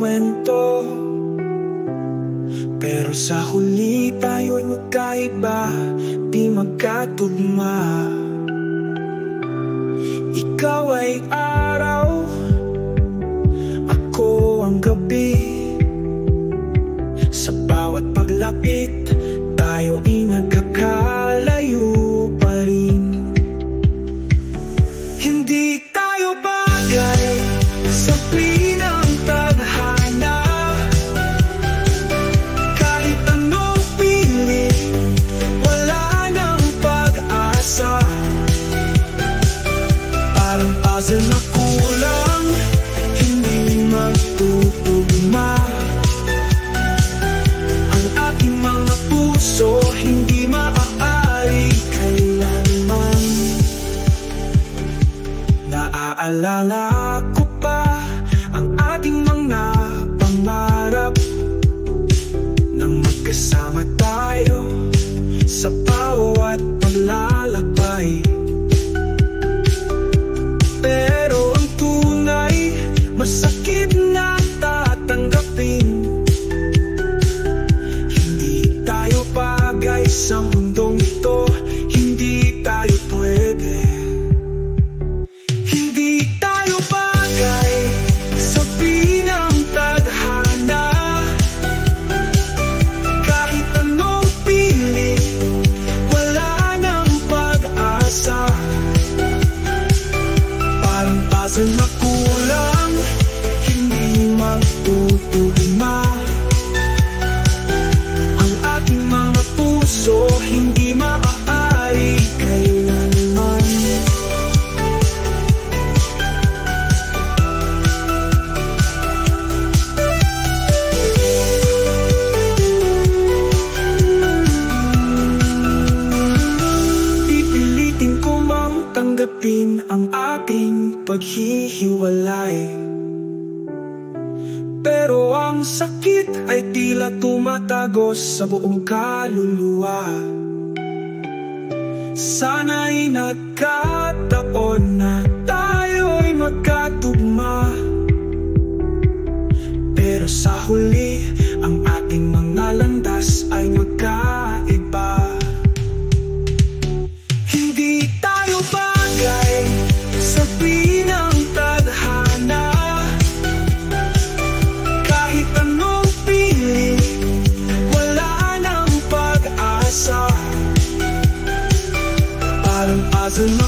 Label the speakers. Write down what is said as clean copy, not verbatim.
Speaker 1: kwento, pero sa huli tayo'y magkaiba, di magkatugma. Ikaw ay araw, ako ang gabi. Sa bawat paglapit, tayo ay nagkakalayo pa rin. Hindi tayo bagay sa pinang tadhana. Kahit anong pili, wala nang pag-asa. Parang puzzle na kulang, hindi magtutugma. Ang ating mga puso hindi maaari kailanman. Naaalala ko pa ang ating mga pangarap, nang magkasama tayo sa bawat paglalakbay. Pero ang tunay, masakit na tatanggapin. Hindi tayo bagay sa mundong ito, hindi tayo pwede. Hindi tayo bagay sa pinang tadhana. Kahit anong pili, wala nang pag-asa. Parang puzzle na kulang, hindi magtutugma. Ang ating mga puso hindi maaari kailanman. Pipilitin ko mang tanggapin ang ating paghihiwalay, pero ang sakit ay tila tumatagos sa buong kaluluwa. Sana'y nagkataon na tayo'y magkatugma, pero sa huli, ang ating mga landas ay magkaiba. Hindi tayo bagay sa pinang tadhana. Kahit anong pili, wala nang pag-asa. Parang puzzle na